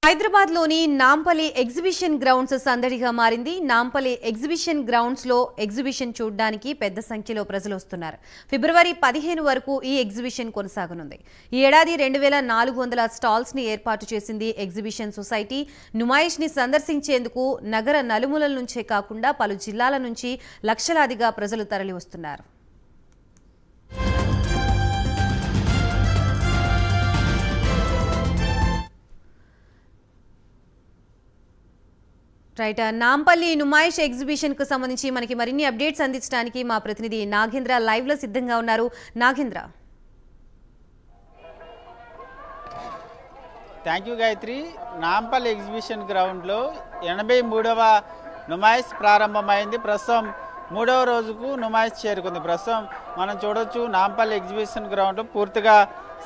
హైదరాబాద్లోని Nampally exhibition grounds సందడిగా మారింది. నాంపల్లి ఎగ్జిబిషన్ గ్రౌండ్స్లో ఎగ్జిబిషన్ చూడడానికి పెద్ద సంఖ్యలో ప్రజలు వస్తున్నారు. ఫిబ్రవరి 15 వరకు ఈ ఎగ్జిబిషన్ కొనసాగనుంది. ఈ ఏడాది 2400 స్టాల్స్ని ఏర్పాటు చేసింది ఎగ్జిబిషన్ సొసైటీ. నుమాయిష్ని సందర్శించేందుకు నగర నలుమూలల నుంచే కాకుండా పలు జిల్లాల నుంచి లక్షలాదిగా ప్రజలు తరలి వస్తున్నారు. రైట్, నాంపల్లి నుమాయిష్ ఎగ్జిబిషన్ కు సంబంధించి మనకి మరిన్ని అప్డేట్స్ అందించడానికి మా ప్రతినిధి నాగేంద్ర లైవ్ లో సిద్ధంగా ఉన్నారు. Nagendra. Thank you Gayatri. Nampally exhibition గ్రౌండ్లో 83వ నుమాయిష్ ప్రారంభమైంది. ప్రస్తుతం 3వ రోజుకు నుమాయిష్ చేరుకుంది. ప్రస్తుతం మనం చూడొచ్చు నాంపల్లి ఎగ్జిబిషన్ గ్రౌండ్ పూర్తిగా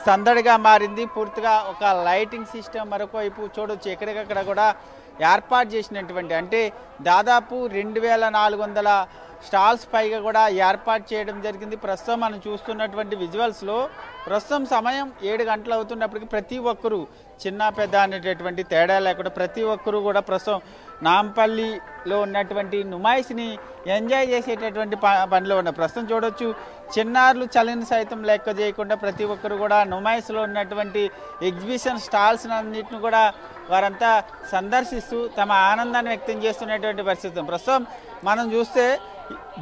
సందడిగా మారింది. పూర్తిగా ఒక లైటింగ్ సిస్టమ్ మరొక వైపు చూడొచ్చు. ఎక్కడికక్కడ కూడా ఏర్పాటు చేసినటువంటి అంటే దాదాపు 2400 స్టాల్స్ పైగా కూడా ఏర్పాటు చేయడం జరిగింది. ప్రస్తుతం మనం చూస్తున్నటువంటి విజువల్స్లో ప్రస్తుతం సమయం 7 గంటలు అవుతున్నప్పటికీ ప్రతి ఒక్కరూ చిన్న పెద్ద అనేటటువంటి తేడా లేకుండా ప్రతి ఒక్కరూ కూడా ప్రస్తుతం నాంపల్లిలో ఉన్నటువంటి నుమాయిష్ని ఎంజాయ్ చేసేటటువంటి పనిలో ఉన్నారు. ప్రస్తుతం చూడొచ్చు చిన్నారులు చలిని సైతం లెక్క చేయకుండా ప్రతి ఒక్కరు కూడా నుమాయిష్లో ఉన్నటువంటి ఎగ్జిబిషన్ స్టాల్స్ అన్నింటిని కూడా వారంతా సందర్శిస్తూ తమ ఆనందాన్ని వ్యక్తం చేస్తున్నటువంటి పరిస్థితి. ప్రస్తుతం మనం చూస్తే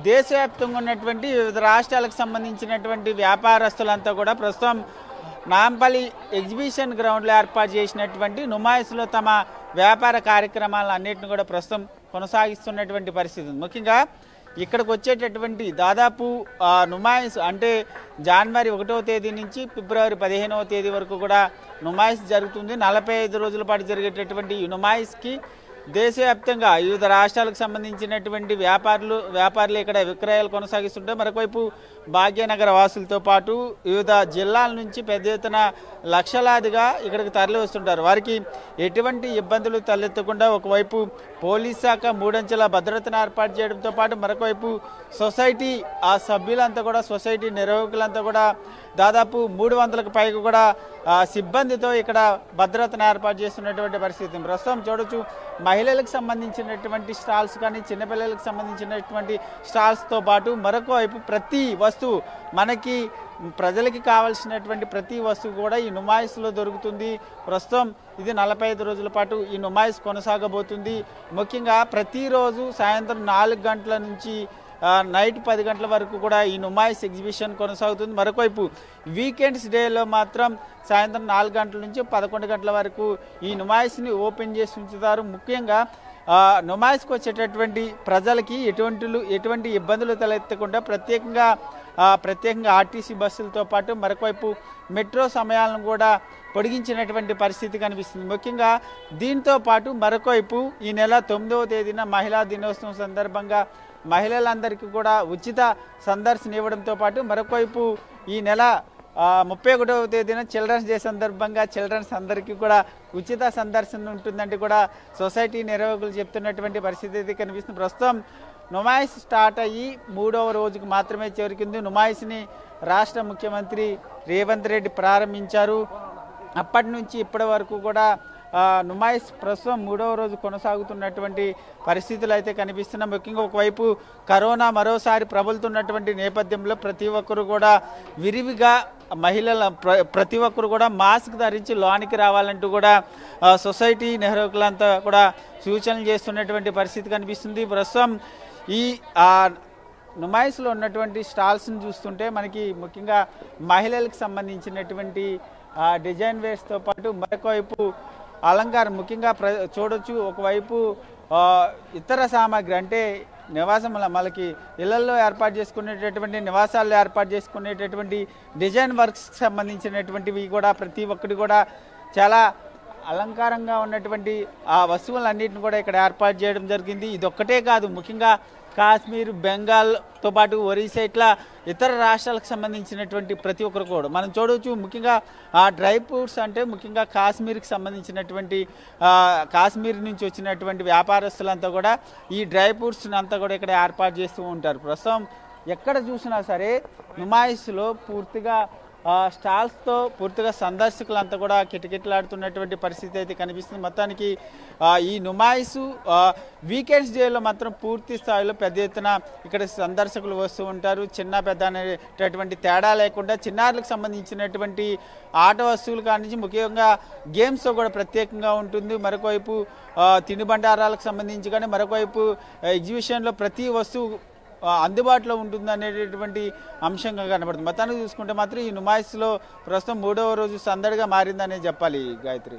దేశవ్యాప్తంగా ఉన్నటువంటి వివిధ రాష్ట్రాలకు సంబంధించినటువంటి వ్యాపారస్తులంతా కూడా ప్రస్తుతం నాంపల్లి ఎగ్జిబిషన్ గ్రౌండ్లో ఏర్పాటు చేసినటువంటి నుమాయిష్లో తమ వ్యాపార కార్యక్రమాలను అన్నింటిని కూడా ప్రస్తుతం కొనసాగిస్తున్నటువంటి పరిస్థితి. ముఖ్యంగా ఇక్కడికి వచ్చేటటువంటి దాదాపు నుమాయిష్ అంటే జనవరి 1వ తేదీ నుంచి ఫిబ్రవరి 15వ తేదీ వరకు కూడా నుమాయిష్ జరుగుతుంది. 45 రోజుల పాటు జరిగేటటువంటి ఈ నుమాయిష్కి దేశవ్యాప్తంగా వివిధ రాష్ట్రాలకు సంబంధించినటువంటి వ్యాపారులు ఇక్కడ విక్రయాలు కొనసాగిస్తుంటే మరొకవైపు భాగ్యనగర వాసులతో పాటు వివిధ జిల్లాల నుంచి పెద్ద ఎత్తున లక్షలాదిగా ఇక్కడికి తరలి వస్తుంటారు. వారికి ఎటువంటి ఇబ్బందులు తలెత్తకుండా ఒకవైపు పోలీస్ శాఖ 3 అంచెల భద్రతను ఏర్పాటు చేయడంతో పాటు మరొకవైపు సొసైటీ ఆ సభ్యులంతా కూడా సొసైటీ నిర్వాహకులంతా కూడా దాదాపు 300కు పైగా కూడా సిబ్బందితో ఇక్కడ భద్రతను ఏర్పాటు చేస్తున్నటువంటి పరిస్థితి. ప్రస్తుతం చూడొచ్చు మహిళలకు సంబంధించినటువంటి స్టాల్స్ కానీ చిన్నపిల్లలకు సంబంధించినటువంటి స్టాల్స్తో పాటు మరొక వైపు ప్రతి వస్తువు మనకి ప్రజలకి కావాల్సినటువంటి ప్రతి వస్తువు కూడా ఈ నుమాయిష్లో దొరుకుతుంది. ప్రస్తుతం ఇది 45 రోజుల పాటు ఈ నుమాయిష్ కొనసాగబోతుంది. ముఖ్యంగా ప్రతిరోజు సాయంత్రం 4 గంటల నుంచి నైట్ 10 గంటల వరకు కూడా ఈ నుమాయిష్ ఎగ్జిబిషన్ కొనసాగుతుంది. మరొకవైపు వీకెండ్స్ డేలో మాత్రం సాయంత్రం 4 గంటల నుంచి 11 గంటల వరకు ఈ నుమాయిష్ని ఓపెన్ చేసి ఉంచుతారు. ముఖ్యంగా నుమాయిష్కి వచ్చేటటువంటి ప్రజలకి ఎటువంటి ఇబ్బందులు తలెత్తకుండా ప్రత్యేకంగా ఆర్టీసీ బస్సులతో పాటు మరొకవైపు మెట్రో సమయాలను కూడా పొడిగించినటువంటి పరిస్థితి కనిపిస్తుంది. ముఖ్యంగా దీంతో పాటు మరొకవైపు ఈ నెల 9వ తేదీన మహిళా దినోత్సవం సందర్భంగా మహిళలందరికీ కూడా ఉచిత సందర్శన ఇవ్వడంతో పాటు మరొకవైపు ఈ నెల 31వ తేదీన చిల్డ్రన్స్ డే సందర్భంగా చిల్డ్రన్స్ అందరికీ కూడా ఉచిత సందర్శన ఉంటుందంటే కూడా సొసైటీ నిర్వాహకులు చెప్తున్నటువంటి పరిస్థితి కనిపిస్తుంది. ప్రస్తుతం నుమాయిష్ స్టార్ట్ అయ్యి 3వ రోజుకు మాత్రమే చేరుకుంది. నుమాయిష్ని రాష్ట్ర ముఖ్యమంత్రి రేవంత్ రెడ్డి ప్రారంభించారు. అప్పటి నుంచి ఇప్పటి వరకు కూడా నుమాయిష్ ప్రస్తుతం 3వ రోజు కొనసాగుతున్నటువంటి పరిస్థితులు అయితే కనిపిస్తున్నాయి. ముఖ్యంగా ఒకవైపు కరోనా మరోసారి ప్రబలుతున్నటువంటి నేపథ్యంలో ప్రతి ఒక్కరు కూడా విరివిగా ప్రతి ఒక్కరు కూడా మాస్క్ ధరించి లోనికి రావాలంటూ కూడా సొసైటీ నిర్వాహకులంతా కూడా సూచనలు చేస్తున్నటువంటి పరిస్థితి కనిపిస్తుంది. ప్రస్తుతం ఈ నుమాయిష్లో ఉన్నటువంటి స్టాల్స్ని చూస్తుంటే మనకి ముఖ్యంగా మహిళలకు సంబంధించినటువంటి డిజైన్ వేర్స్తో పాటు మరొకవైపు అలంకారం ముఖ్యంగా చూడొచ్చు. ఒకవైపు ఇతర సామాగ్రి అంటే నివాసం మనకి ఇళ్లలో ఏర్పాటు చేసుకునేటటువంటి నివాసాల్లో ఏర్పాటు చేసుకునేటటువంటి డిజైన్ వర్క్స్కి సంబంధించినటువంటివి కూడా ప్రతి ఒక్కటి కూడా చాలా అలంకారంగా ఉన్నటువంటి ఆ వస్తువులన్నింటిని కూడా ఇక్కడ ఏర్పాటు చేయడం జరిగింది. ఇదొక్కటే కాదు, ముఖ్యంగా కాశ్మీర్, బెంగాల్తో పాటు ఒరిస్సా ఇట్లా ఇతర రాష్ట్రాలకు సంబంధించినటువంటి ప్రతి ఒక్కరు కూడా మనం చూడవచ్చు. ముఖ్యంగా డ్రై ఫ్రూట్స్ అంటే ముఖ్యంగా కాశ్మీర్కి సంబంధించినటువంటి కాశ్మీర్ నుంచి వచ్చినటువంటి వ్యాపారస్తులంతా కూడా ఈ డ్రై ఫ్రూట్స్ని అంతా కూడా ఇక్కడ ఏర్పాటు చేస్తూ ఉంటారు. ప్రస్తుతం ఎక్కడ చూసినా సరే నుమాయిష్లో పూర్తిగా స్టాల్స్తో పూర్తిగా సందర్శకులంతా కూడా కిటకిటలాడుతున్నటువంటి పరిస్థితి అయితే కనిపిస్తుంది. మొత్తానికి ఈ నుమాయిసు వీకెండ్స్ డేలో మాత్రం పూర్తి స్థాయిలో పెద్ద ఎత్తున ఇక్కడ సందర్శకులు వస్తూ ఉంటారు. చిన్న పెద్ద అనేటటువంటి తేడా లేకుండా చిన్నారులకు సంబంధించినటువంటి ఆట వస్తువులు కానించి ముఖ్యంగా గేమ్స్ కూడా ప్రత్యేకంగా ఉంటుంది. మరొకవైపు తినుబండారాలకు సంబంధించి కానీ మరొకవైపు ఎగ్జిబిషన్లో ప్రతి వస్తువు అందుబాటులో ఉంటుంది అనేటటువంటి అంశంగా కనబడుతుంది. మొత్తానికి చూసుకుంటే మాత్రం ఈ నుమాయిస్లో ప్రస్తుతం 3వ రోజు సందడిగా మారిందనే చెప్పాలి గాయత్రి.